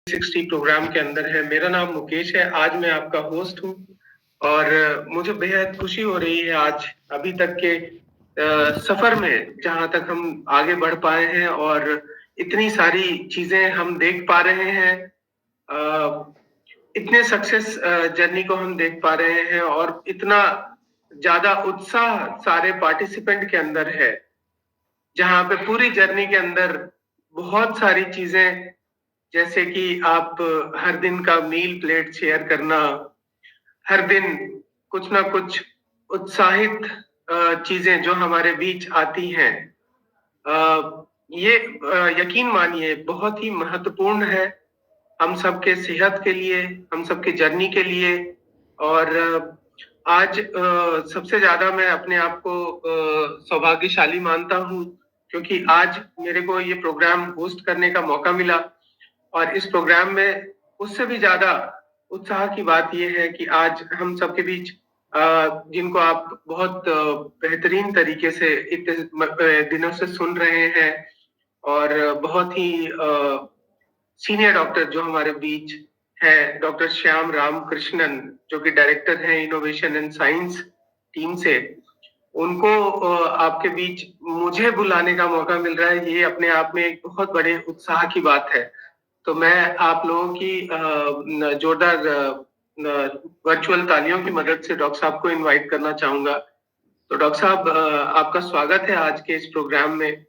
60 programme के अंदर है। मेरा नाम मुकेश है। आज मैं आपका होस्ट हूँ और मुझे बेहद खुशी हो रही है आज अभी तक के सफर में जहां तक हम आगे बढ़ पाए हैं और इतनी सारी चीजें हम देख पा रहे हैं। इतने सक्सेस जर्नी को हम देख पा रहे हैं और इतना ज्यादा उत्साह सारे पार्टिसिपेंट के अंदर है, जहां पे पूरी जर्नी के अंदर बहुत सारी चीजें, जैसे कि आप हर दिन का मील प्लेट शेयर करना, हर दिन कुछ ना कुछ उत्साहित चीजें जो हमारे बीच आती हैं, ये यकीन मानिए बहुत ही महत्वपूर्ण है हम सबके सेहत के लिए, हम सबके जर्नी के लिए। और आज सबसे ज्यादा मैं अपने आप को सौभाग्यशाली मानता हूँ, क्योंकि आज मेरे को ये प्रोग्राम होस्ट करने का मौका मिला। और इस प्रोग्राम में उससे भी ज्यादा उत्साह की बात यह है कि आज हम सबके बीच जिनको आप बहुत बेहतरीन तरीके से इतने दिनों से सुन रहे हैं, और बहुत ही सीनियर डॉक्टर जो हमारे बीच है, डॉक्टर श्याम राम कृष्णन, जो कि डायरेक्टर हैं इनोवेशन एंड साइंस टीम से, उनको आपके बीच मुझे बुलाने का मौका मिल रहा है। ये अपने आप में एक बहुत बड़े उत्साह की बात है। तो मैं आप लोगों की जोरदार वर्चुअल तालियों की मदद से डॉक्टर साहब को इनवाइट करना चाहूंगा। तो डॉक्टर साहब, आपका स्वागत है आज के इस प्रोग्राम में,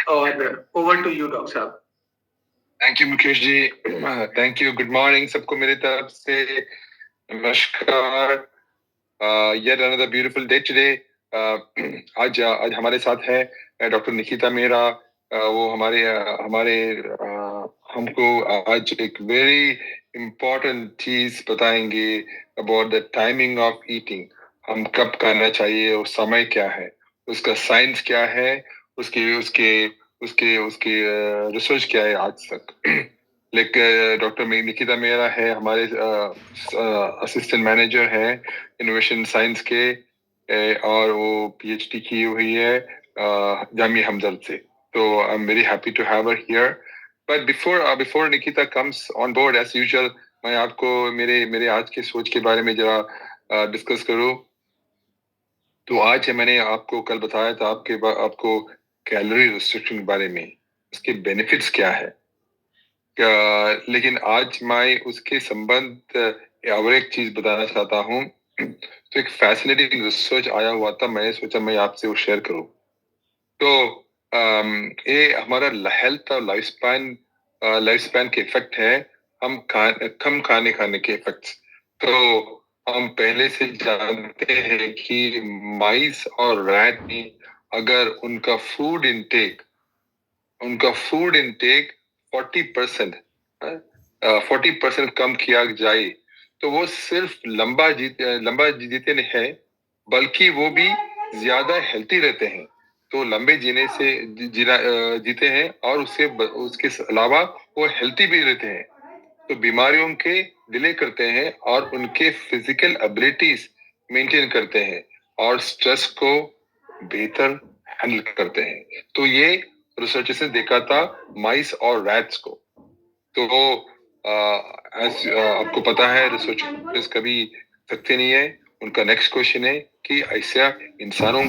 और ओवर टू यू डॉक्टर साहब। Thank you Mukesh ji, thank you. Good morning सबको मेरी तरफ से, नमस्कार। yet another beautiful day today. आज हमारे साथ है डॉक्टर निकिता मेहरा। वो हमारे हमको आज एक वेरी इम्पोर्टेंट चीज बताएंगे about the timing of eating. हम कब खाना चाहिए और समय क्या है, उसका साइंस क्या है, उसके उसके उसके उसके रिसर्च क्या है आज तक। लेकिन डॉक्टर निकिता मेहरा है, हमारे असिस्टेंट मैनेजर है इनोवेशन साइंस के, और वो पीएचडी की हुई है जामिया हमदर्द से। तो I am very happy to have her here. But before Nikita comes on board as usual, मैं आपको मेरे आज के सोच के बारे में जरा डिस्कस करूं। तो आज मैंने आपको कल बताया था आपको कैलोरी रिस्ट्रिक्शन के बारे में, उसके बेनिफिट्स क्या है। लेकिन आज मैं उसके संबंध और एक चीज बताना चाहता हूँ। तो एक फैसिनेटिंग रिसर्च आया हुआ था, मैंने सोचा मैं आपसे वो शेयर करूं। तो ये हमारा हेल्थ और लाइफ स्पैन के इफेक्ट है, हम कम खाने के इफेक्ट्स। तो हम पहले से जानते हैं कि माइस और रैट में अगर उनका फूड इनटेक 40% कम किया जाए तो वो सिर्फ लंबा जीते नहीं है, बल्कि वो भी ज्यादा हेल्थी रहते हैं। तो लंबे जीते हैं और उसके अलावा वो हेल्थी भी रहते हैं। तो बीमारियों के डिले करते हैं और उनके फिजिकल एबिलिटीज मेंटेन करते हैं और स्ट्रेस को बेहतर हैंडल करते हैं। तो ये रिसर्चर्स ने देखा था माइस और रैट्स को। तो आपको पता है रिसर्चर्स कभी थकते नहीं है। उनका नेक्स्ट क्वेश्चन है कि ऐसा इंसान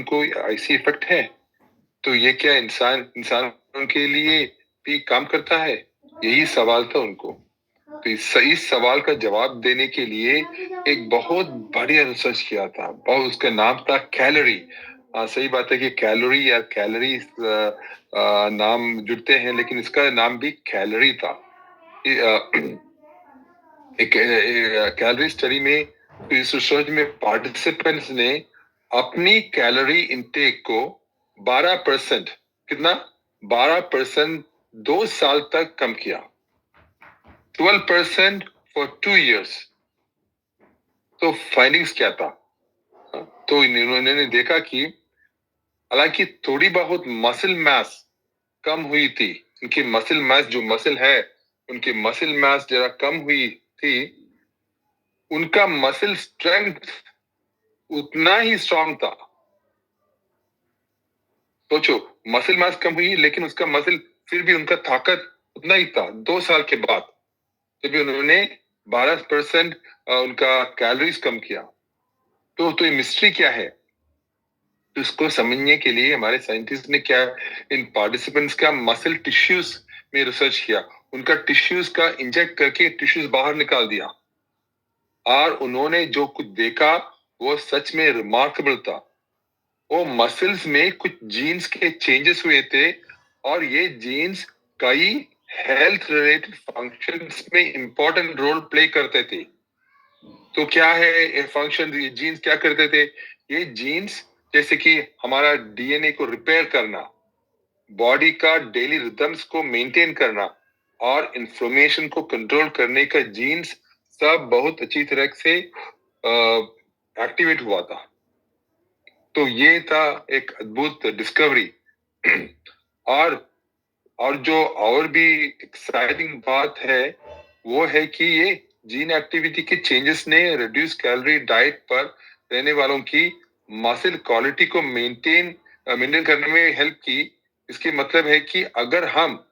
को ऐसी इफेक्ट है, तो ये क्या इंसानों के लिए भी काम करता है? यही सवाल था उनको। तो इस सवाल का जवाब देने के लिए एक बहुत बढ़िया रिसर्च किया था, बहुत उसका नाम था कैलोरी। सही बात है कि कैलोरी या कैलोरी नाम जुड़ते हैं, लेकिन इसका नाम भी कैलोरी था। एक कैलोरी स्टडी में, इस रिसर्च में पार्टिसिपेंट्स ने अपनी कैलोरी इनटेक को 12%, कितना 12% 2 साल तक कम किया, 12% फॉर 2 years। तो फाइंडिंग्स क्या था? तो इन्होंने देखा कि हालांकि थोड़ी बहुत मसल मास कम हुई थी, उनकी मसल मास जो मसल है उनकी मसल मास जरा कम हुई थी, उनका मसल स्ट्रेंथ उतना ही स्ट्रांग था। सोचो, मसल मास कम हुई लेकिन उसका मसल फिर भी उनका ताकत उतना ही था 2 साल के बाद, जब उन्होंने 12% उनका कैलोरीज कम किया। तो ये मिस्ट्री क्या है? तो इसको समझने के लिए हमारे साइंटिस्ट ने क्या, इन पार्टिसिपेंट्स का मसल टिश्यूज में रिसर्च किया, उनका टिश्यूज का इंजेक्ट करके टिश्यूज बाहर निकाल दिया, और उन्होंने जो कुछ देखा वो सच में रिमार्केबल था। वो मसल्स में कुछ जीन्स के चेंजेस हुए थे, और ये जीन्स कई हेल्थ रिलेटेड फंक्शंस में इंपॉर्टेंट रोल प्ले करते थे। तो क्या है ये फंक्शन, ये जीन्स क्या करते थे? ये जीन्स जैसे कि हमारा डीएनए को रिपेयर करना, बॉडी का डेली रिदम्स को मेंटेन करना, और इन्फ्लेमेशन को कंट्रोल करने का जीन्स सब बहुत अच्छी तरह से एक्टिवेट हुआ था। तो ये था एक अद्भुत डिस्कवरी। और जो और भी एक्साइटिंग बात है वो है कि ये जीन एक्टिविटी के चेंजेस ने रिड्यूस कैलोरी डाइट पर रहने वालों की मसल क्वालिटी को मेंटेन करने में हेल्प की। इसके मतलब है कि अगर हम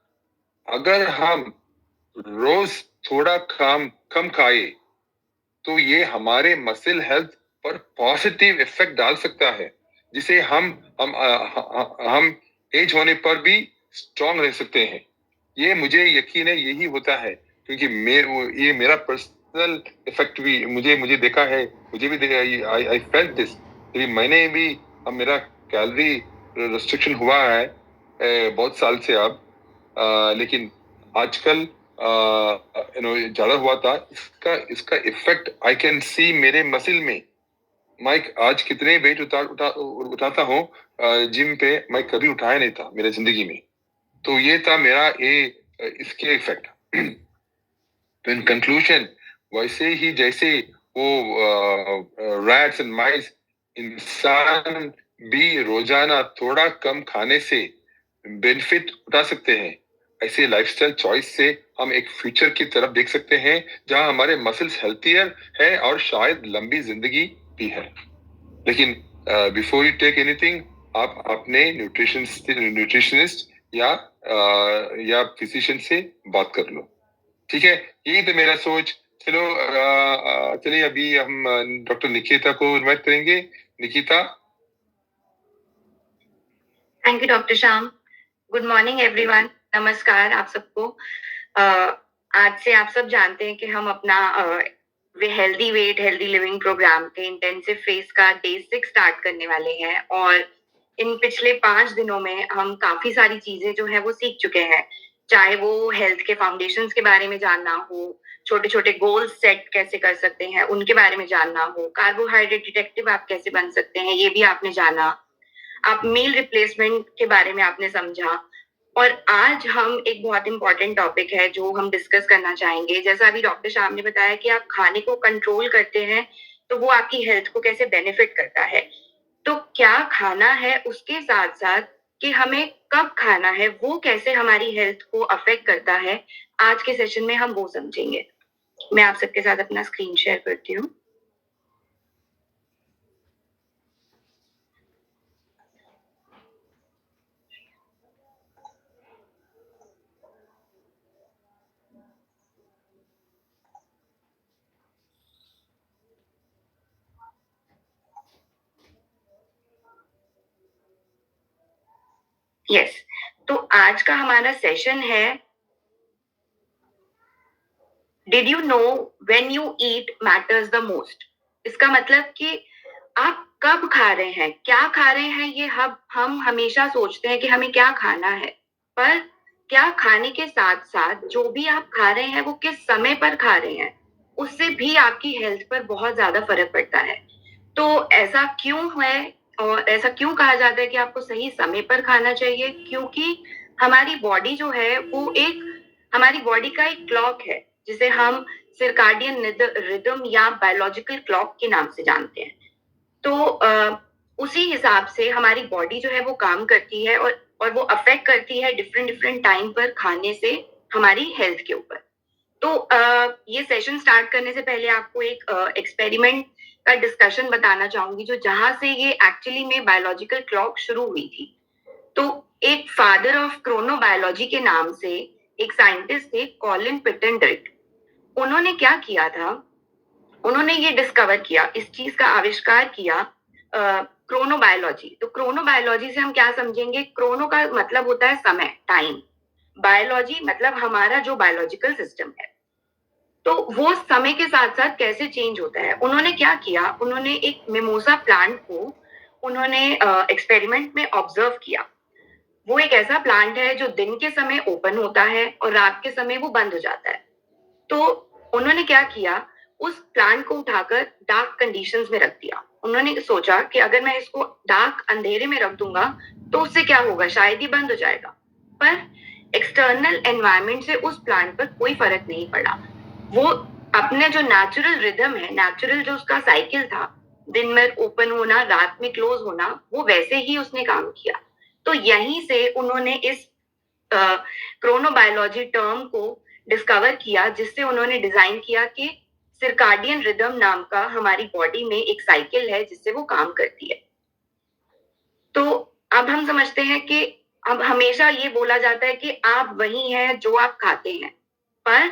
रोज थोड़ा कम खाए तो ये हमारे मसल हेल्थ पर पॉजिटिव इफेक्ट डाल सकता है, जिसे हम एज होने पर भी स्ट्रांग रह सकते हैं। ये मुझे यकीन है यही होता है, क्योंकि ये मेरा पर्सनल इफेक्ट भी मुझे देखा है, मुझे भी आई फेल्ट दिस। मैंने भी, अब मेरा कैलोरी रिस्ट्रिक्शन हुआ है बहुत साल से अब, लेकिन आजकल ज्यादा हुआ था। इसका इफेक्ट आई कैन सी मेरे मसल में। मैं आज कितने वेट उठाता हूँ जिम पे, मैं कभी उठाया नहीं था मेरे जिंदगी में। तो ये था मेरा इसके इफेक्ट। तो इन कंक्लूजन, वैसे ही जैसे वो रैट्स एंड माइस, इंसान भी रोजाना थोड़ा कम खाने से बेनिफिट उठा सकते हैं। ऐसे लाइफस्टाइल चॉइस से हम एक फ्यूचर की तरफ देख सकते हैं जहां हमारे मसल्स हेल्थियर है और शायद लंबी जिंदगी भी है। लेकिन बिफोर यू टेक एनीथिंग, आप अपने न्यूट्रिशनिस्ट या फिजिशियन से बात कर लो, ठीक है? यही तो मेरा सोच। चलो चलिए अभी हम डॉक्टर निकिता को इनवाइट करेंगे। Nikita. Thank you doctor Shyam. Good morning everyone. नमस्कार आप सबको। आज से आप सब जानते हैं कि हम अपना healthy weight healthy living program के इंटेंसिव फेज का डे 6 स्टार्ट करने वाले हैं, और इन पिछले 5 दिनों में हम काफी सारी चीजें जो है वो सीख चुके हैं। चाहे वो हेल्थ के फाउंडेशंस के बारे में जानना हो, छोटे छोटे गोल्स सेट कैसे कर सकते हैं उनके बारे में जानना हो, कार्बोहाइड्रेट डिटेक्टिव आप कैसे बन सकते हैं ये भी आपने जाना, आप मील रिप्लेसमेंट के बारे में आपने समझा। और आज हम एक बहुत इंपॉर्टेंट टॉपिक है जो हम डिस्कस करना चाहेंगे। जैसा अभी डॉक्टर श्याम ने बताया कि आप खाने को कंट्रोल करते हैं तो वो आपकी हेल्थ को कैसे बेनिफिट करता है। तो क्या खाना है, उसके साथ साथ कि हमें कब खाना है वो कैसे हमारी हेल्थ को अफेक्ट करता है, आज के सेशन में हम वो समझेंगे। मैं आप सबके साथ अपना स्क्रीन शेयर करती हूँ। यस, तो आज का हमारा सेशन है did you know when you eat matters the most. इसका मतलब कि आप कब खा रहे हैं, क्या खा रहे हैं, ये हम हमेशा सोचते हैं कि हमें क्या खाना है, पर क्या खाने के साथ साथ जो भी आप खा रहे हैं वो किस समय पर खा रहे हैं, उससे भी आपकी हेल्थ पर बहुत ज्यादा फर्क पड़ता है। तो ऐसा क्यों है और ऐसा क्यों कहा जाता है कि आपको सही समय पर खाना चाहिए? क्योंकि हमारी बॉडी जो है वो हमारी बॉडी का एक क्लॉक है जिसे हम सर्काडियन रिदम या बायोलॉजिकल क्लॉक के नाम से जानते हैं। तो उसी हिसाब से हमारी बॉडी जो है वो काम करती है, और वो अफेक्ट करती है डिफरेंट टाइम पर खाने से हमारी हेल्थ के ऊपर। तो ये सेशन स्टार्ट करने से पहले आपको एक एक्सपेरिमेंट का डिस्कशन बताना चाहूंगी, जो जहां से ये एक्चुअली में बायोलॉजिकल क्लॉक शुरू हुई थी। तो एक फादर ऑफ क्रोनोबायोलॉजी के नाम से एक साइंटिस्ट थे कॉलिन पिटेंडरिक। उन्होंने क्या किया था, उन्होंने ये डिस्कवर किया, इस चीज का आविष्कार किया, क्रोनोबायोलॉजी। तो क्रोनोबायोलॉजी से हम क्या समझेंगे, क्रोनो का मतलब होता है समय, टाइम, बायोलॉजी मतलब हमारा जो बायोलॉजिकल सिस्टम है, तो वो समय के साथ साथ कैसे चेंज होता है। उन्होंने क्या किया, उन्होंने एक मिमोसा प्लांट को उन्होंने एक्सपेरिमेंट में ऑब्जर्व किया। वो एक ऐसा प्लांट है जो दिन के समय ओपन होता है और रात के समय वो बंद हो जाता है। तो उन्होंने क्या किया, उस प्लांट को उठाकर डार्क कंडीशंस में रख दिया। उन्होंने सोचा कि अगर मैं इसको डार्क अंधेरे में रख दूंगा तो उससे क्या होगा, शायद ही बंद हो जाएगा। पर एक्सटर्नल एनवायरनमेंट से उस प्लांट पर कोई फर्क नहीं पड़ा। वो अपने जो नेचुरल रिदम है, नेचुरल जो उसका साइकिल था, दिन में ओपन होना, रात में क्लोज होना, वो वैसे ही उसने काम किया। तो यहीं से उन्होंने इस क्रोनोबायोलॉजी टर्म को डिस्कवर किया, जिससे उन्होंने डिजाइन किया कि सिरकाडियन रिदम नाम का हमारी बॉडी में एक साइकिल है जिससे वो काम करती है। तो अब हम समझते हैं कि अब हमेशा ये बोला जाता है कि आप वही हैं जो आप खाते हैं, पर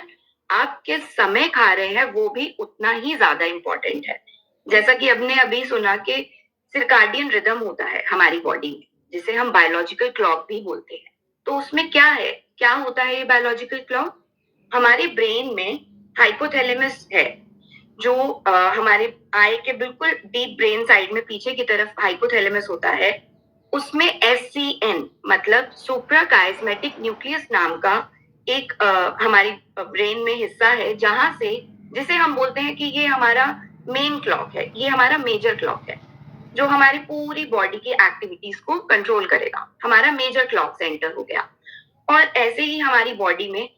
आप किस समय खा रहे हैं वो भी उतना ही ज्यादा इंपॉर्टेंट है। जैसा कि हमने अभी सुना कि सिरकाडियन रिदम होता है हमारी बॉडी में, जिसे हम बायोलॉजिकल क्लॉक भी बोलते हैं। तो उसमें क्या है, क्या होता है ये बायोलॉजिकल क्लॉक? हमारे ब्रेन में हाइपोथैलेमस है, जो हमारे आई के बिल्कुल डीप ब्रेन साइड में पीछे की तरफ हाइपोथैलेमस होता है। उसमें SCN मतलब सुप्रा काइस्मेटिक न्यूक्लियस नाम का एक हमारी ब्रेन में हिस्सा है, जहां से, जिसे हम बोलते हैं कि ये हमारा मेन क्लॉक है, ये हमारा मेजर क्लॉक है, जो हमारी पूरी बॉडी की एक्टिविटीज को कंट्रोल करेगा। हमारा मेजर क्लॉक सेंटर हो गया। और ऐसे ही हमारी बॉडी में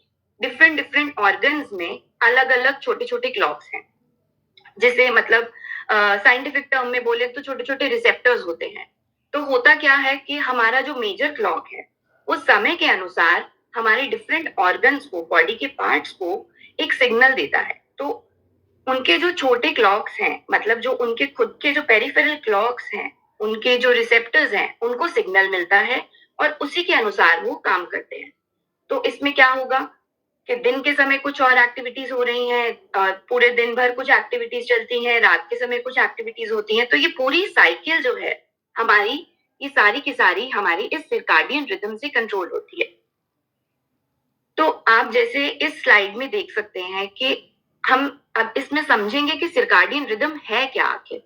डिफरेंट डिफरेंट ऑर्गन्स में अलग अलग छोटे छोटे क्लॉक्स हैं, जिसे मतलब साइंटिफिक टर्म में बोले तो छोटे छोटे रिसेप्टर्स होते हैं। तो होता क्या है कि हमारा जो मेजर क्लॉक है वो समय के अनुसार हमारे डिफरेंट ऑर्गन्स को, बॉडी के पार्ट्स को एक सिग्नल देता है। तो उनके जो छोटे क्लॉक्स हैं, मतलब जो उनके खुद के जो पेरिफेरल क्लॉक्स हैं, उनके जो रिसेप्टर्स हैं, उनको सिग्नल मिलता है और उसी के अनुसार वो काम करते हैं। तो इसमें क्या होगा कि दिन के समय कुछ और एक्टिविटीज हो रही हैं, पूरे दिन भर कुछ एक्टिविटीज चलती हैं, रात के समय कुछ एक्टिविटीज होती हैं। तो ये पूरी साइकिल जो है हमारी, ये सारी की सारी हमारी इस सिरकाडियन रिदम से कंट्रोल होती है। तो आप जैसे इस स्लाइड में देख सकते हैं कि हम अब इसमें समझेंगे कि सिरकाडियन रिदम है क्या आखिर।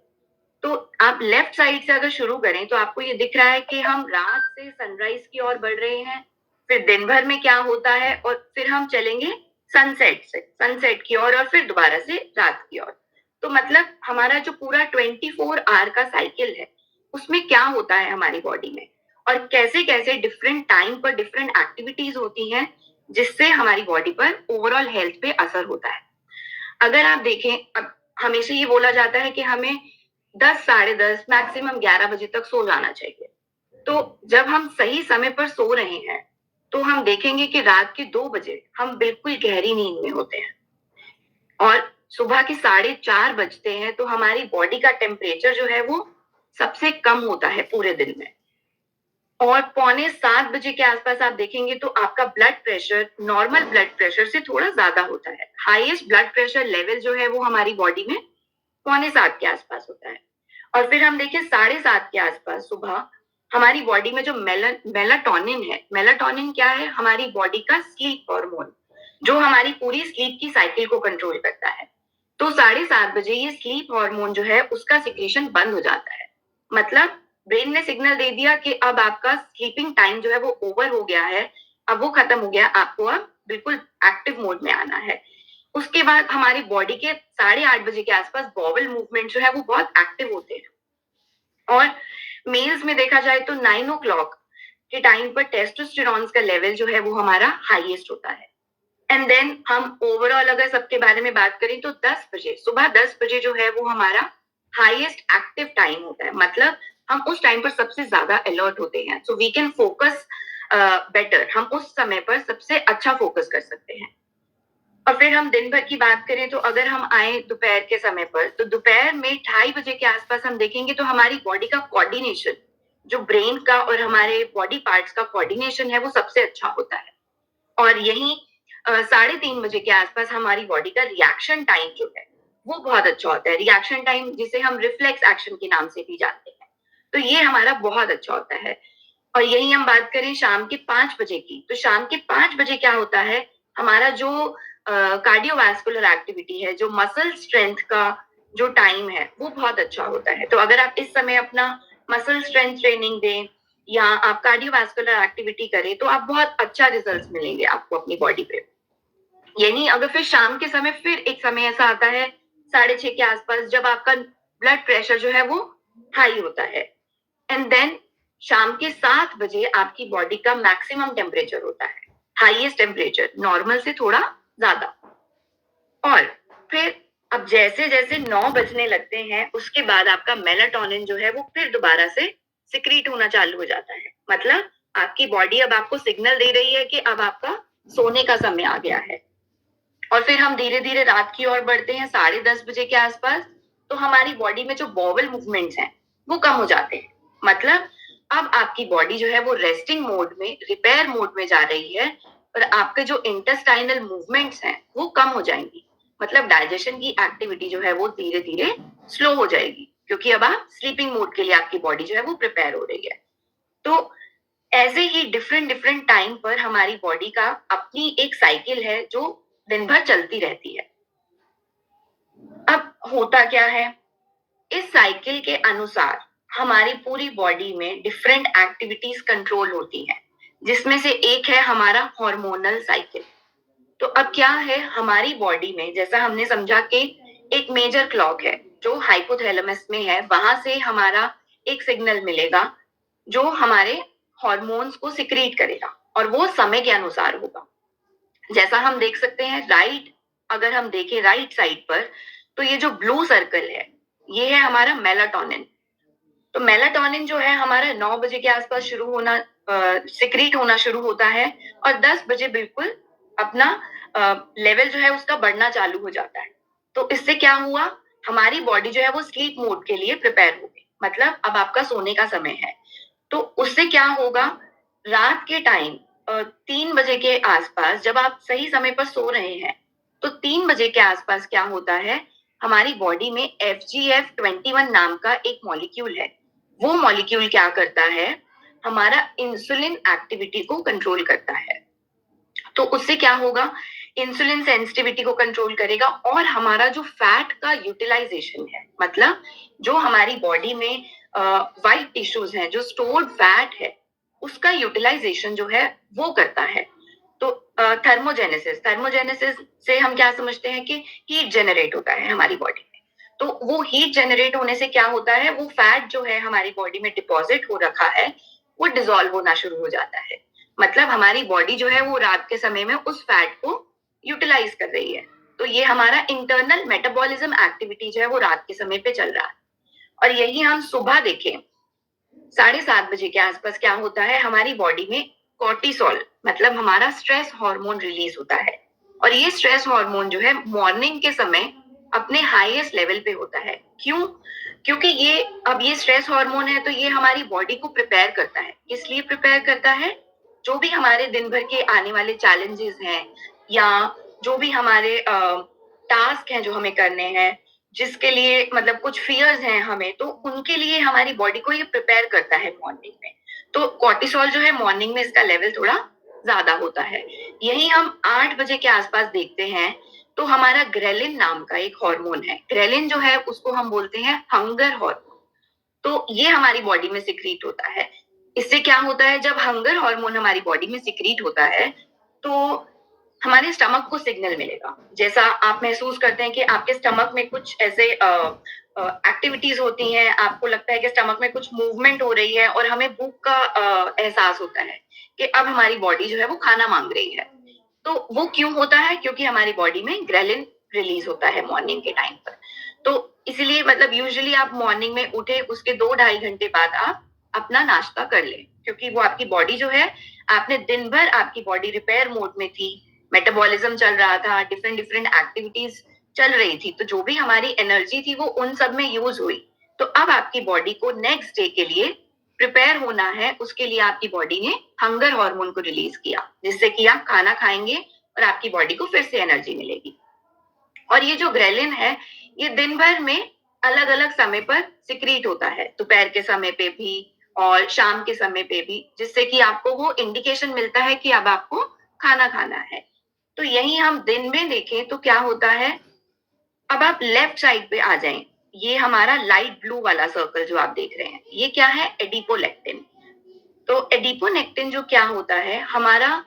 तो आप लेफ्ट साइड से अगर शुरू करें तो आपको ये दिख रहा है कि हम रात से सनराइज की ओर बढ़ रहे हैं, फिर दिन भर में क्या होता है, और फिर हम चलेंगे सनसेट से, सनसेट की ओर, और फिर दोबारा से रात की ओर। तो मतलब हमारा जो पूरा 24 आवर का साइकिल है, उसमें क्या होता है हमारी बॉडी में, और कैसे कैसे डिफरेंट टाइम पर डिफरेंट एक्टिविटीज होती हैं, जिससे हमारी बॉडी पर ओवरऑल हेल्थ पे असर होता है। अगर आप देखें, अब हमेशा ये बोला जाता है कि हमें 10, साढ़े 10, मैक्सिमम 11 बजे तक सो जाना चाहिए। तो जब हम सही समय पर सो रहे हैं तो हम देखेंगे कि रात के 2 बजे हम बिल्कुल गहरी नींद में होते हैं, और सुबह के 4:30 बजते हैं तो हमारी बॉडी का टेम्परेचर जो है वो सबसे कम होता है पूरे दिन में। और 6:45 बजे के आसपास आप देखेंगे तो आपका blood pressure normal blood pressure से थोड़ा ज्यादा होता है। हाईएस्ट ब्लड प्रेशर लेवल जो है वो हमारी बॉडी में 6:45 के आसपास होता है। और फिर हम देखें 7:30 के आसपास सुबह हमारी बॉडी में जो मेलाटोनिन है, मेलाटोनिन क्या है, हमारी बॉडी का स्लीप हार्मोन, जो हमारी पूरी स्लीप की साइकिल को कंट्रोल करता है। तो 7:30 बजे ये स्लीप हार्मोन जो है उसका सिक्रेशन बंद हो जाता है। मतलब ब्रेन ने सिग्नल दे दिया कि अब आपका स्लीपिंग टाइम जो है वो ओवर हो गया है, अब वो खत्म हो गया, आपको अब बिल्कुल एक्टिव मोड में आना है। उसके बाद हमारी बॉडी के 8:30 बजे के आसपास बॉवल मूवमेंट जो है वो बहुत एक्टिव होते हैं। और मेल्स में देखा जाए तो 9 o'clock के टाइम पर टेस्टोस्टेरॉन का लेवल जो है वो हमारा हाईएस्ट होता है। एंड देन हम ओवरऑल अगर सबके बारे में बात करें तो 10 बजे, सुबह 10 बजे जो है वो हमारा हाईएस्ट एक्टिव टाइम होता है। मतलब हम उस टाइम पर सबसे ज्यादा अलर्ट होते हैं, so we can focus better, हम उस समय पर सबसे अच्छा फोकस कर सकते हैं। और फिर हम दिन भर की बात करें तो अगर हम आए दोपहर के समय पर, तो दोपहर में 2:30 बजे के आसपास हम देखेंगे तो हमारी बॉडी का कोऑर्डिनेशन, जो ब्रेन का और हमारे बॉडी पार्ट्स का कोऑर्डिनेशन है, वो सबसे अच्छा होता है। और यही 3:30 बजे के आसपास हमारी बॉडी का रिएक्शन टाइम जो है वो बहुत अच्छा होता है। रिएक्शन टाइम जिसे हम रिफ्लेक्स एक्शन के नाम से भी जानते हैं, तो ये हमारा बहुत अच्छा होता है। और यही हम बात करें शाम के 5 बजे की, तो शाम के 5 बजे क्या होता है, हमारा जो कार्डियोवास्कुलर एक्टिविटी है, जो मसल स्ट्रेंथ का जो टाइम है वो बहुत अच्छा होता है। तो अगर आप इस समय अपना मसल स्ट्रेंथ ट्रेनिंग दें या आप कार्डियोवास्कुलर एक्टिविटी करें तो आप बहुत अच्छा रिजल्ट्स मिलेंगे आपको अपनी बॉडी पे। यानी अगर फिर शाम के समय फिर एक समय ऐसा आता है 6:30 के आसपास जब आपका ब्लड प्रेशर जो है वो हाई होता है, एंड देन शाम के 7 बजे आपकी बॉडी का मैक्सिमम टेम्परेचर होता है, हाईएस्ट टेम्परेचर नॉर्मल से थोड़ा ज्यादा। और फिर अब जैसे जैसे 9 बजने लगते हैं उसके बाद आपका मेलाटोनिन जो है वो फिर दोबारा से सिक्रीट होना चालू हो जाता है। मतलब आपकी बॉडी अब आपको सिग्नल दे रही है कि अब आपका सोने का समय आ गया है। और फिर हम धीरे धीरे रात की ओर बढ़ते हैं 10:30 बजे के आसपास, तो हमारी बॉडी में जो बॉवल मूवमेंट्स हैं वो कम हो जाते हैं। मतलब अब आपकी बॉडी जो है वो रेस्टिंग मोड में, रिपेयर मोड में जा रही है, और आपके जो इंटेस्टाइनल मूवमेंट्स हैं वो कम हो जाएंगी। मतलब डाइजेशन की एक्टिविटी जो है वो धीरे धीरे स्लो हो जाएगी, क्योंकि अब आप स्लीपिंग मोड के लिए आपकी बॉडी जो है वो प्रिपेयर हो रही है। तो ऐसे ही डिफरेंट डिफरेंट टाइम पर हमारी बॉडी का अपनी एक साइकिल है जो दिन भर चलती रहती है। अब होता क्या है, इस साइकिल के अनुसार हमारी पूरी बॉडी में डिफरेंट एक्टिविटीज कंट्रोल होती हैं, जिसमें से एक है हमारा हार्मोनल साइकिल। तो अब क्या है, हमारी बॉडी में जैसा हमने समझा कि एक मेजर क्लॉक है जो हाइपोथैलेमस में है, वहां से हमारा एक सिग्नल मिलेगा जो हमारे हॉर्मोन्स को सिक्रीट करेगा, और वो समय के अनुसार होगा। जैसा हम देख सकते हैं अगर हम देखें राइट साइड पर, तो ये जो ब्लू सर्कल है ये है हमारा मेलाटोनिन। तो मेलाटोनिन जो है हमारा 9 बजे के आसपास शुरू होना, सिक्रीट होना शुरू होता है, और 10 बजे बिल्कुल अपना लेवल जो है उसका बढ़ना चालू हो जाता है। तो इससे क्या हुआ, हमारी बॉडी जो है वो स्लीप मोड के लिए प्रिपेयर हो गई। मतलब अब आपका सोने का समय है। तो उससे क्या होगा, रात के टाइम 3 बजे के आसपास जब आप सही समय पर सो रहे हैं, तो 3 बजे के आसपास क्या होता है, हमारी बॉडी में FGF21 नाम का एक मॉलिक्यूल है। वो मॉलिक्यूल क्या करता है, हमारा इंसुलिन एक्टिविटी को कंट्रोल करता है। तो उससे क्या होगा, इंसुलिन सेंसिटिविटी को कंट्रोल करेगा, और हमारा जो फैट का यूटिलाइजेशन है, मतलब जो हमारी बॉडी में वाइट टिश्यूज हैं, जो स्टोर्ड फैट है, उसका यूटिलाइजेशन जो है वो करता है। तो थर्मोजेनेसिस से हम क्या समझते हैं कि हीट जनरेट होता है हमारी बॉडी में। तो वो हीट जनरेट होने से क्या होता है, वो फैट जो है हमारी बॉडी में डिपॉजिट हो रखा है वो डिसॉल्व होना शुरू हो जाता है। मतलब हमारी बॉडी जो है वो रात के समय में उस फैट को यूटिलाइज कर रही है। तो ये हमारा इंटरनल मेटाबॉलिज्म एक्टिविटी जो है वो रात के समय पे चल रहा है। और यही हम सुबह देखें 7:30 बजे के आसपास क्या होता है, हमारी बॉडी में कॉर्टिसोल मतलब हमारा स्ट्रेस हार्मोन रिलीज होता है। और ये स्ट्रेस हार्मोन जो है मॉर्निंग के समय अपने हाईएस्ट लेवल पे होता है। क्यों? क्योंकि ये स्ट्रेस हार्मोन है, तो ये हमारी बॉडी को प्रिपेयर करता है। किस लिए प्रिपेयर करता है, जो भी हमारे दिन भर के आने वाले चैलेंजेस हैं, या जो भी हमारे टास्क हैं जो हमें करने हैं, जिसके लिए मतलब कुछ फियर्स हैं हमें, तो उनके लिए हमारी बॉडी को ये प्रिपेयर करता है मॉर्निंग में। तो कॉर्टिसोल जो है मॉर्निंग में इसका लेवल थोड़ा ज्यादा होता है। यही हम 8 बजे के आसपास देखते हैं, तो हमारा ग्रेलिन नाम का एक हार्मोन है। ग्रेलिन जो है उसको हम बोलते हैं हंगर हार्मोन। तो ये हमारी बॉडी में सिक्रीट होता है। इससे क्या होता है, जब हंगर हार्मोन हमारी बॉडी में सिक्रीट होता है तो हमारे स्टमक को सिग्नल मिलेगा। जैसा आप महसूस करते हैं कि आपके स्टमक में कुछ ऐसे एक्टिविटीज होती हैं, आपको लगता है कि स्टमक में कुछ मूवमेंट हो रही है, और हमें भूख का एहसास होता है कि अब हमारी बॉडी जो है वो खाना मांग रही है। तो वो क्यों होता है, क्योंकि हमारी बॉडी में ग्रेलिन रिलीज होता है मॉर्निंग के टाइम पर। तो इसलिए मतलब यूजुअली आप मॉर्निंग में उठे उसके 2-2.5 घंटे बाद आप अपना नाश्ता कर लें, क्योंकि वो आपकी बॉडी जो है, आपने दिन भर आपकी बॉडी रिपेयर मोड में थी, मेटाबॉलिज्म चल रहा था, डिफरेंट डिफरेंट एक्टिविटीज चल रही थी, तो जो भी हमारी एनर्जी थी वो उन सब में यूज हुई। तो अब आपकी बॉडी को नेक्स्ट डे के लिए प्रिपेयर होना है उसके लिए आपकी बॉडी ने हंगर हार्मोन को रिलीज किया, जिससे कि आप खाना खाएंगे और आपकी बॉडी को फिर से एनर्जी मिलेगी। और ये जो ग्रेलिन है ये दिन भर में अलग अलग समय पर सिक्रीट होता है, दोपहर के समय पे भी और शाम के समय पे भी, जिससे कि आपको वो इंडिकेशन मिलता है कि अब आपको खाना खाना है। तो यही हम दिन में देखें तो क्या होता है, अब आप लेफ्ट साइड पे आ जाएं, ये हमारा लाइट ब्लू वाला सर्कल जो आप देख रहे हैं ये क्या है, एडिपोलेक्टिन। तो एडिपोनेक्टिन जो क्या होता है हमारा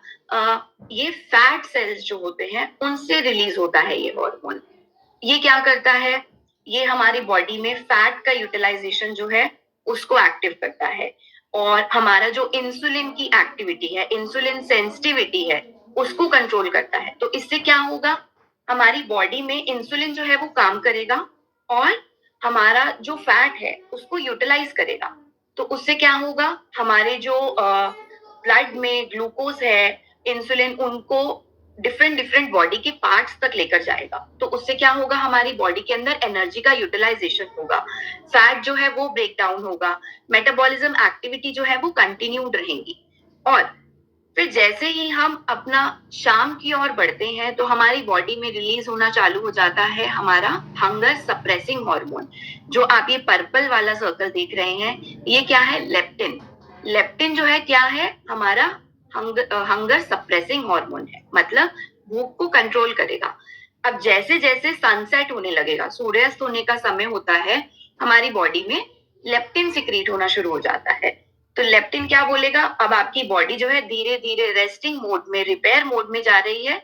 ये फैट सेल्स जो होते हैं उनसे रिलीज होता है ये हार्मोन। ये क्या करता है, ये हमारी बॉडी में फैट का यूटिलाइजेशन जो है उसको एक्टिव करता है और हमारा जो इंसुलिन की एक्टिविटी है, इंसुलिन सेंसिटिविटी है, उसको कंट्रोल करता है। तो इससे क्या होगा, हमारी बॉडी में इंसुलिन जो है वो काम करेगा और हमारा जो फैट है उसको यूटिलाइज करेगा। तो उससे क्या होगा, हमारे जो ब्लड में ग्लूकोज है, इंसुलिन, उनको डिफरेंट डिफरेंट बॉडी के पार्ट्स तक लेकर जाएगा। तो उससे क्या होगा, हमारी बॉडी के अंदर एनर्जी का यूटिलाइजेशन होगा, फैट जो है वो ब्रेक डाउन होगा, मेटाबॉलिज्म एक्टिविटी जो है वो कंटिन्यूड रहेगी। और फिर जैसे ही हम अपना शाम की ओर बढ़ते हैं तो हमारी बॉडी में रिलीज होना चालू हो जाता है हमारा हंगर सप्रेसिंग हार्मोन। जो आप ये पर्पल वाला सर्कल देख रहे हैं ये क्या है, लेप्टिन। लेप्टिन जो है क्या है, हमारा हंगर सप्रेसिंग हार्मोन है, मतलब भूख को कंट्रोल करेगा। अब जैसे जैसे सनसेट होने लगेगा, सूर्यास्त होने का समय होता है, हमारी बॉडी में लेप्टिन सिक्रीट होना शुरू हो जाता है। तो लेप्टिन क्या बोलेगा, अब आपकी बॉडी जो है धीरे धीरे रेस्टिंग मोड में, रिपेयर मोड में जा रही है।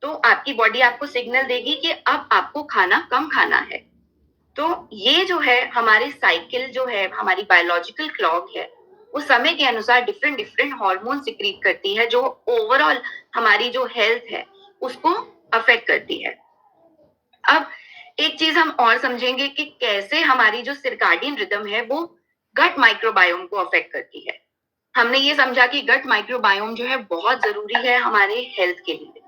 तो आपकी बॉडी आपको सिग्नल देगी कि अब आपको खाना कम खाना है। तो ये जो है हमारी साइकिल जो है, हमारी बायोलॉजिकल क्लॉक है, वो समय के अनुसार डिफरेंट डिफरेंट हार्मोन सिक्रीट करती है जो ओवरऑल हमारी जो हेल्थ है उसको अफेक्ट करती है। अब एक चीज हम और समझेंगे कि कैसे हमारी जो सिरकाडियन रिदम है वो गट माइक्रोबायोम को अफेक्ट करती है। हमने ये समझा कि गट माइक्रोबायोम जो है बहुत जरूरी है हमारे हेल्थ के लिए।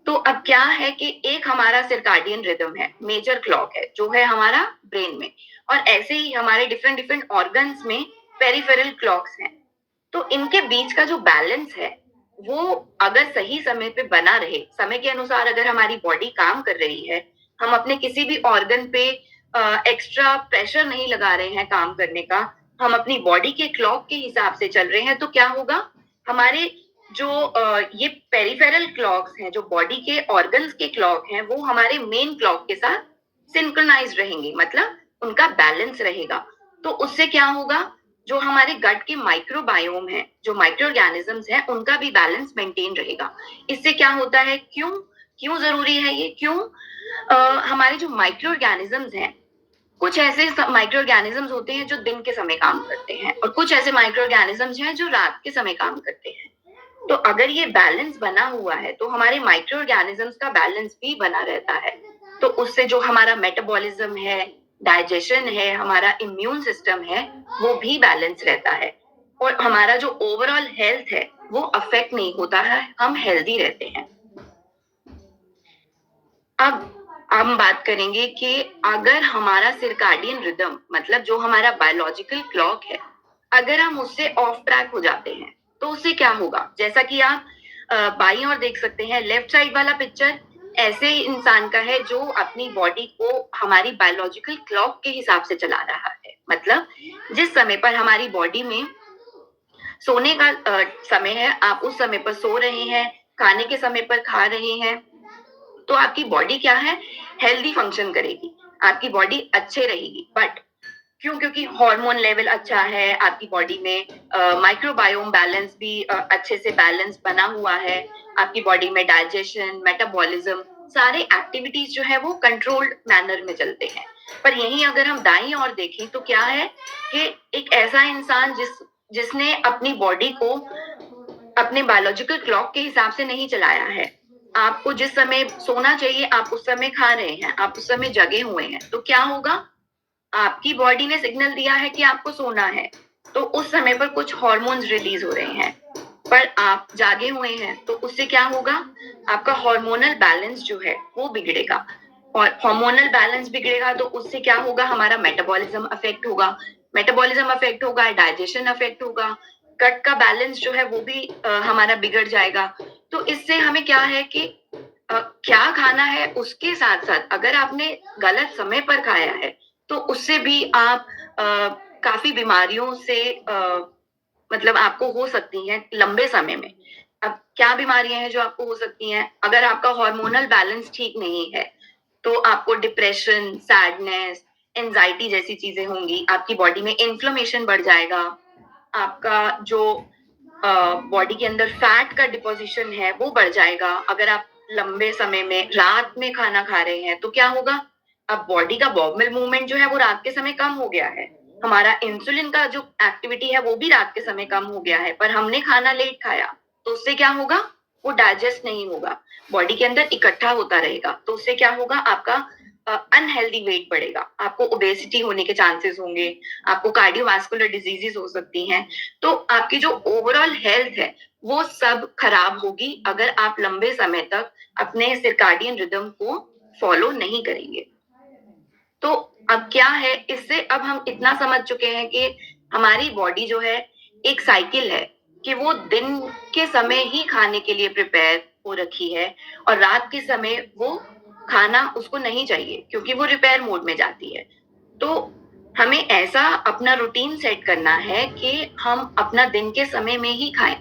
तो अब क्या है कि एक हमारा सिरकाडियन रिदम है, मेजर क्लॉक है जो है हमारा ब्रेन में, और ऐसे ही हमारे डिफरेंट डिफरेंट ऑर्गन्स में पेरिफेरल क्लॉक्स हैं। तो इनके बीच का जो बैलेंस है वो अगर सही समय पे बना रहे, समय के अनुसार अगर हमारी बॉडी काम कर रही है, हम अपने किसी भी ऑर्गन पे एक्स्ट्रा प्रेशर नहीं लगा रहे हैं काम करने का, हम अपनी बॉडी के क्लॉक के हिसाब से चल रहे हैं, तो क्या होगा, हमारे जो ये पेरिफेरल क्लॉक्स हैं, जो बॉडी के ऑर्गन्स के क्लॉक हैं, वो हमारे मेन क्लॉक के साथ सिंक्रोनाइज रहेंगे, मतलब उनका बैलेंस रहेगा। तो उससे क्या होगा, जो हमारे गट के माइक्रोबायोम है, जो माइक्रो ऑर्गेनिजम्स हैं, उनका भी बैलेंस मेंटेन रहेगा। इससे क्या होता है, क्यों क्यों जरूरी है ये, क्यों हमारे जो माइक्रो ऑर्गेनिजम्स हैं, कुछ ऐसे माइक्रो ऑर्गेनिजम्स होते हैं जो दिन के समय काम करते हैं और कुछ ऐसे माइक्रो ऑर्गेनिजम्स हैं जो रात के समय काम करते हैं। तो अगर ये बैलेंस बना हुआ है तो हमारे माइक्रो ऑर्गेनिजम्स का बैलेंस भी बना रहता है। तो उससे जो हमारा मेटाबॉलिज्म है, डाइजेशन है, हमारा इम्यून सिस्टम है, वो भी बैलेंस रहता है और हमारा जो ओवरऑल हेल्थ है वो अफेक्ट नहीं होता है, हम हेल्दी रहते हैं। अब हम बात करेंगे कि अगर हमारा सिरकाडियन रिदम, मतलब जो हमारा बायोलॉजिकल क्लॉक है, अगर हम उससे ऑफ ट्रैक हो जाते हैं तो उससे क्या होगा। जैसा कि आप बाईं ओर देख सकते हैं, लेफ्ट साइड वाला पिक्चर ऐसे ही इंसान का है जो अपनी बॉडी को हमारी बायोलॉजिकल क्लॉक के हिसाब से चला रहा है। मतलब जिस समय पर हमारी बॉडी में सोने का समय है, आप उस समय पर सो रहे हैं, खाने के समय पर खा रहे हैं, तो आपकी बॉडी क्या है, हेल्दी फंक्शन करेगी, आपकी बॉडी अच्छे रहेगी। बट क्यों, क्योंकि हार्मोन लेवल अच्छा है, आपकी बॉडी में माइक्रोबायोम बैलेंस भी अच्छे से बैलेंस बना हुआ है, आपकी बॉडी में डाइजेशन, मेटाबॉलिज्म, सारे एक्टिविटीज जो है वो कंट्रोल्ड मैनर में चलते हैं। पर यहीं अगर हम दाईं ओर देखें तो क्या है कि एक ऐसा इंसान जिसने अपनी बॉडी को अपने बायोलॉजिकल क्लॉक के हिसाब से नहीं चलाया है, आपको जिस समय सोना चाहिए आप उस समय खा रहे हैं, आप उस समय जगे हुए हैं, तो क्या होगा, आपकी बॉडी ने सिग्नल दिया है कि आपको सोना है, तो उस समय पर कुछ हार्मोन्स रिलीज हो रहे हैं, पर आप जागे हुए हैं, तो उससे क्या होगा, आपका हार्मोनल बैलेंस जो है वो बिगड़ेगा, और हार्मोनल बैलेंस बिगड़ेगा तो उससे क्या होगा, हमारा मेटाबॉलिज्म अफेक्ट होगा, मेटाबॉलिज्म अफेक्ट होगा, डाइजेशन अफेक्ट होगा, गट का बैलेंस जो है वो भी हमारा बिगड़ जाएगा। तो इससे हमें क्या है कि क्या खाना है उसके साथ साथ अगर आपने गलत समय पर खाया है तो उससे भी आप काफी बीमारियों से मतलब आपको हो सकती हैं लंबे समय में। अब क्या बीमारियां हैं जो आपको हो सकती हैं? अगर आपका हार्मोनल बैलेंस ठीक नहीं है तो आपको डिप्रेशन, सैडनेस, एंजाइटी जैसी चीजें होंगी, आपकी बॉडी में इन्फ्लेमेशन बढ़ जाएगा, आपका जो बॉडी के अंदर फैट का डिपोजिशन है वो बढ़ जाएगा। अगर आप लंबे समय में रात में खाना खा रहे हैं तो क्या होगा? अब बॉडी का बॉबल मूवमेंट जो है वो रात के समय कम हो गया है, हमारा इंसुलिन का जो एक्टिविटी है वो भी रात के समय कम हो गया है, पर हमने खाना लेट खाया तो उससे क्या होगा? वो डाइजेस्ट नहीं होगा, बॉडी के अंदर इकट्ठा होता रहेगा, तो उससे क्या होगा? आपका अनहेल्दी वेट बढ़ेगा, आपको ओबेसिटी होने के चांसेस होंगे, आपको कार्डियोवास्कुलर डिजीजेस हो सकती हैं। तो आपकी जो ओवरऑल हेल्थ है वो सब खराब होगी अगर आप लंबे समय तक अपने सर्काडियन रिदम को फॉलो नहीं करेंगे। तो अब क्या है, इससे अब हम इतना समझ चुके हैं कि हमारी बॉडी जो है एक साइकिल है कि वो दिन के समय ही खाने के लिए प्रिपेयर हो रखी है और रात के समय वो खाना उसको नहीं चाहिए क्योंकि वो रिपेयर मोड में जाती है। तो हमें ऐसा अपना रूटीन सेट करना है कि हम अपना दिन के समय में ही खाएं।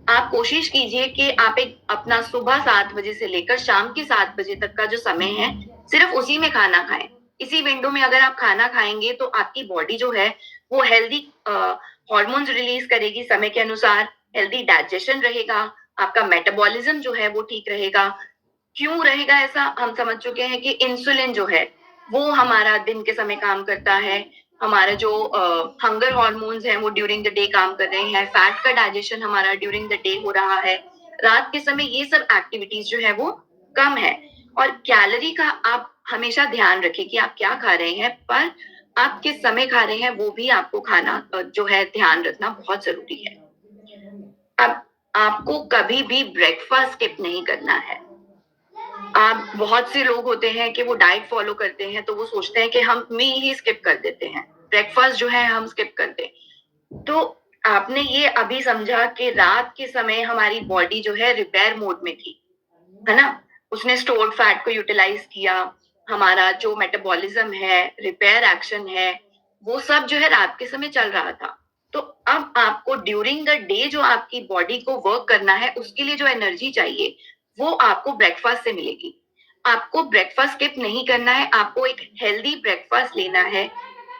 आप कोशिश कीजिए कि आप एक अपना सुबह 7 बजे से लेकर शाम के 7 बजे तक का जो समय है सिर्फ उसी में खाना खाएं। इसी विंडो में अगर आप खाना खाएंगे तो आपकी बॉडी जो है वो हेल्दी हॉर्मोन्स रिलीज करेगी समय के अनुसार, हेल्दी डाइजेशन रहेगा, आपका मेटाबॉलिज्म जो है वो ठीक रहेगा। क्यों रहेगा ऐसा? हम समझ चुके हैं कि इंसुलिन जो है वो हमारा दिन के समय काम करता है, हमारा जो हंगर हार्मोन्स हैं वो ड्यूरिंग द डे काम कर रहे हैं, फैट का डाइजेशन हमारा ड्यूरिंग द डे हो रहा है, रात के समय ये सब एक्टिविटीज जो है वो कम है। और कैलोरी का आप हमेशा ध्यान रखें कि आप क्या खा रहे हैं, पर आप किस समय खा रहे हैं वो भी आपको खाना जो है ध्यान रखना बहुत जरूरी है। अब आपको कभी भी ब्रेकफास्ट स्किप नहीं करना है। आप बहुत से लोग होते हैं कि वो डाइट फॉलो करते हैं तो वो सोचते हैं कि हम मील ही स्किप कर देते हैं, ब्रेकफास्ट जो है हम स्किप कर दें। तो आपने ये अभी समझा कि रात के समय हमारी बॉडी जो है रिपेयर मोड में थी, है ना? उसने स्टोर्ड फैट को यूटिलाइज किया, हमारा जो मेटाबॉलिज्म है, रिपेयर एक्शन है, वो सब जो है रात के समय चल रहा था। तो अब आपको ड्यूरिंग द डे जो आपकी बॉडी को वर्क करना है उसके लिए जो एनर्जी चाहिए वो आपको ब्रेकफास्ट से मिलेगी। आपको ब्रेकफास्ट स्किप नहीं करना है, आपको एक हेल्दी ब्रेकफास्ट लेना है।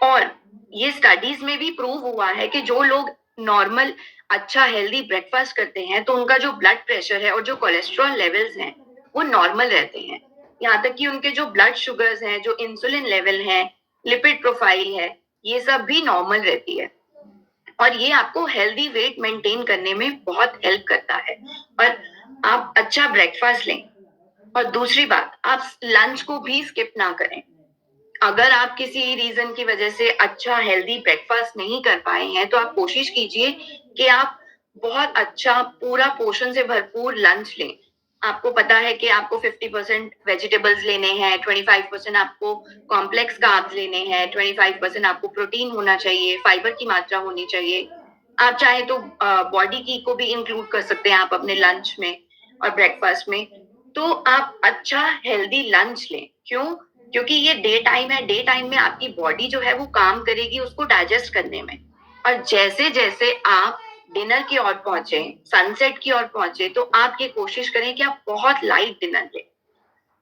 और ये स्टडीज में भी प्रूव हुआ है कि जो लोग नॉर्मल अच्छा हेल्दी ब्रेकफास्ट करते हैं तो उनका जो ब्लड प्रेशर है और जो कोलेस्ट्रॉल लेवल्स हैं वो नॉर्मल रहते हैं। यहाँ तक कि उनके जो ब्लड शुगर्स हैं, जो इंसुलिन लेवल है, लिपिड प्रोफाइल है, ये सब भी नॉर्मल रहती है। और ये आपको हेल्दी वेट मेंटेन करने में बहुत हेल्प करता है। और आप अच्छा ब्रेकफास्ट लें। और दूसरी बात, आप लंच को भी स्किप ना करें। अगर आप किसी रीजन की वजह से अच्छा हेल्दी ब्रेकफास्ट नहीं कर पाए हैं तो आप कोशिश कीजिए कि आप बहुत अच्छा पूरा पोर्शन से भरपूर लंच लें। आपको पता है कि आपको 50% वेजिटेबल्स लेने हैं, 25% आपको कॉम्प्लेक्स कार्ब्स लेने हैं, 25% आपको प्रोटीन होना चाहिए, फाइबर की मात्रा होनी चाहिए। आप चाहे तो बॉडी की को भी इंक्लूड कर सकते हैं आप अपने लंच में और ब्रेकफास्ट में। तो आप अच्छा हेल्दी लंच लें। क्यों? क्योंकि ये डे टाइम है, डे टाइम में आपकी बॉडी जो है वो काम करेगी उसको डाइजेस्ट करने में। और जैसे जैसे आप डिनर की ओर पहुंचे, सनसेट की ओर पहुंचे, तो आप ये कोशिश करें कि आप बहुत लाइट डिनर लें।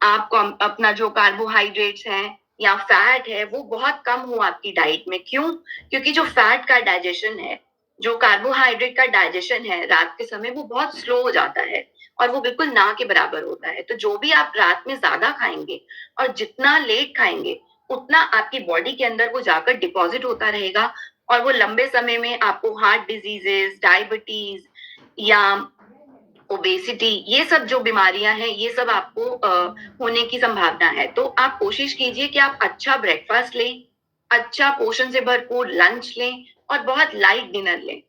आप अपना जो कार्बोहाइड्रेट्स हैं या फैट है वो बहुत कम हो आपकी डाइट में। क्यों? क्योंकि जो फैट का डाइजेशन है, जो कार्बोहाइड्रेट का डाइजेशन है रात के समय वो बहुत स्लो हो जाता है और वो बिल्कुल ना के बराबर होता है। तो जो भी आप रात में ज्यादा खाएंगे और जितना लेट खाएंगे उतना आपकी बॉडी के अंदर वो जाकर डिपॉजिट होता रहेगा और वो लंबे समय में आपको हार्ट डिजीजेस, डायबिटीज या ओबेसिटी, ये सब जो बीमारियां हैं ये सब आपको होने की संभावना है। तो आप कोशिश कीजिए कि आप अच्छा ब्रेकफास्ट लें, अच्छा पोषण से भरपूर लंच लें और बहुत लाइट डिनर लें।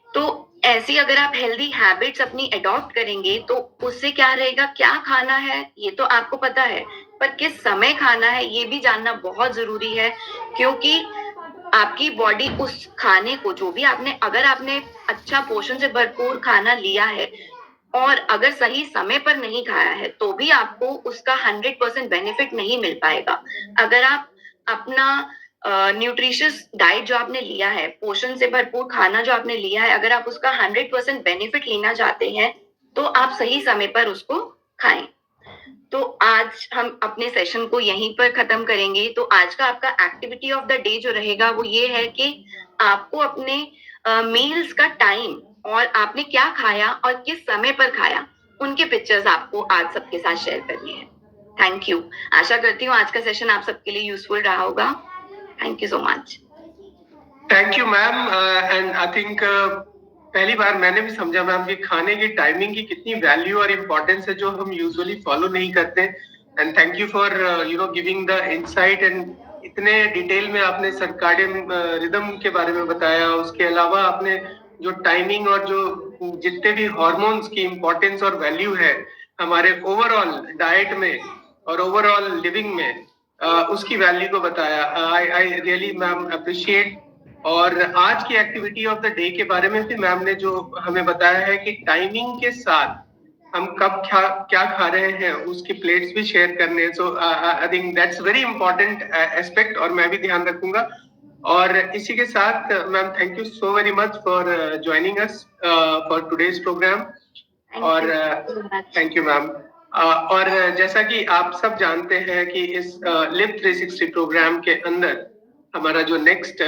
तो ऐसी अगर आप हेल्दी हैबिट्स अपनी अडॉप्ट करेंगे तो उससे क्या रहेगा, क्या खाना है ये तो आपको पता है, पर किस समय खाना है ये भी जानना बहुत जरूरी है। क्योंकि आपकी बॉडी उस खाने को, जो भी आपने, अगर आपने अच्छा पोषण से भरपूर खाना लिया है और अगर सही समय पर नहीं खाया है तो भी आपको उसका 100% बेनिफिट नहीं मिल पाएगा। अगर आप अपना न्यूट्रिशियस डाइट जो आपने लिया है, पोषण से भरपूर खाना जो आपने लिया है, अगर आप उसका 100% बेनिफिट लेना चाहते हैं तो आप सही समय पर उसको खाएं। तो आज हम अपने सेशन को यहीं पर खत्म करेंगे। तो आज का आपका एक्टिविटी ऑफ द डे जो रहेगा वो ये है कि आपको अपने मील्स का टाइम और आपने क्या खाया और किस समय पर खाया, उनके पिक्चर्स आपको आज सबके साथ शेयर करने हैं। Thank you. आशा करती हूँ आज का सेशन आप सबके लिए यूजफुल रहा होगा। Thank you so much. Thank you ma'am. And I think पहली बार मैंने भी समझा मैम कि खाने की टाइमिंग की कितनी वैल्यू और इम्पोर्टेंस है, जो हम यूजुअली फॉलो नहीं करते। And thank you for giving the insight, and इतने डिटेल में आपने सर्काडियन रिदम के बारे में बताया। उसके अलावा आपने जो टाइमिंग और जो जितने भी हार्मोन्स की इम्पोर्टेंस और वैल्यू है हमारे ओवरऑल डाइट में और ओवरऑल लिविंग में, उसकी वैल्यू को बताया। I really ma'am appreciate. और आज की एक्टिविटी ऑफ द डे के बारे में भी मैम ने जो हमें बताया है कि टाइमिंग के साथ हम कब क्या खा रहे हैं, उसकी प्लेट्स भी शेयर करने हैं। So I think that's very important aspect, और मैं भी ध्यान रखूंगा। और इसी के साथ ma'am thank you so very much for joining us for today's programme. और थैंक यू मैम। और जैसा कि आप सब जानते हैं कि इस लिव 360 प्रोग्राम के अंदर हमारा जो नेक्स्ट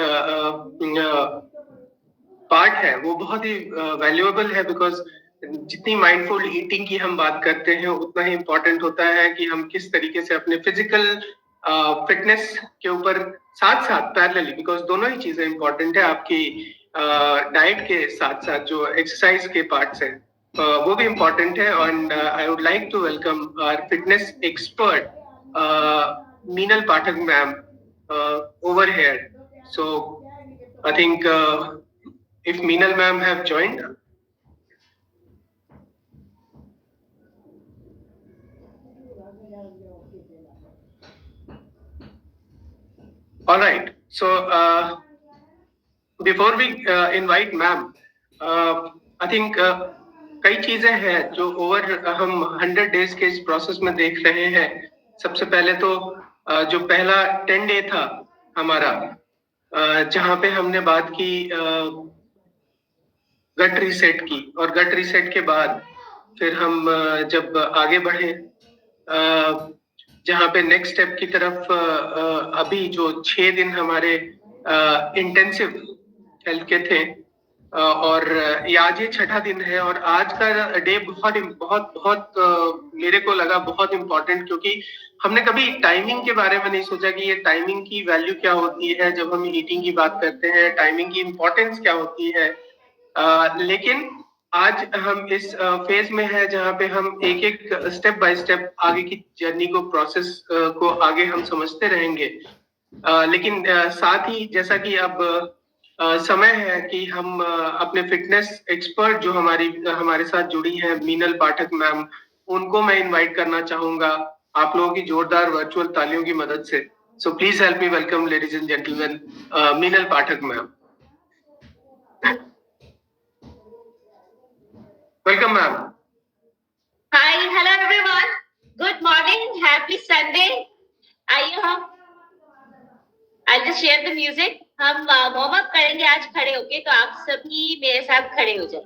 पार्ट है वो बहुत ही वैल्यूएबल है, बिकॉज जितनी माइंडफुल ईटिंग की हम बात करते हैं उतना ही इम्पोर्टेंट होता है कि हम किस तरीके से अपने फिजिकल फिटनेस के ऊपर साथ साथ पैरेलली, बिकॉज दोनों ही चीजें इम्पोर्टेंट है आपकी डाइट के साथ साथ जो एक्सरसाइज के पार्ट्स हैं वो भी इम्पोर्टेंट है। And I would like to welcome our fitness expert Meenal Pathak ma'am over here. So I think if Meenal ma'am have joined. All right. So before we invite ma'am, I think कई चीजें हैं जो over हम 100 days के इस process में देख रहे हैं। सबसे पहले तो जो पहला 10 डे था हमारा, जहां पे हमने बात की गट रीसेट की, और गट रीसेट के बाद फिर हम जब आगे बढ़े जहां पे नेक्स्ट स्टेप की तरफ अभी जो 6 दिन हमारे इंटेंसिव हेल्थ के थे, और आज ये छठा दिन है। और आज का डे बहुत बहुत बहुत मेरे को लगा बहुत इम्पोर्टेंट, क्योंकि हमने कभी टाइमिंग के बारे में नहीं सोचा कि ये टाइमिंग की वैल्यू क्या होती है। जब हम ईटिंग की बात करते हैं टाइमिंग की इम्पोर्टेंस क्या होती है, लेकिन आज हम इस फेज में है जहाँ पे हम एक एक स्टेप बाय स्टेप आगे की जर्नी को, प्रोसेस को आगे हम समझते रहेंगे। लेकिन साथ ही जैसा कि अब समय है कि हम अपने फिटनेस एक्सपर्ट जो हमारे साथ जुड़ी हैं मीनल पाठक मैम, उनको मैं इनवाइट करना चाहूंगा आप लोगों की जोरदार वर्चुअल तालियों की मदद से। So please help me welcome ladies and gentleman Meenal Pathak ma'am. Welcome, ma'am. Hi, hello everyone. Good morning. Happy Sunday. आइए हम I'll just share the music. हम वार्म अप करेंगे आज खड़े होके, तो आप सभी मेरे साथ खड़े हो जाए।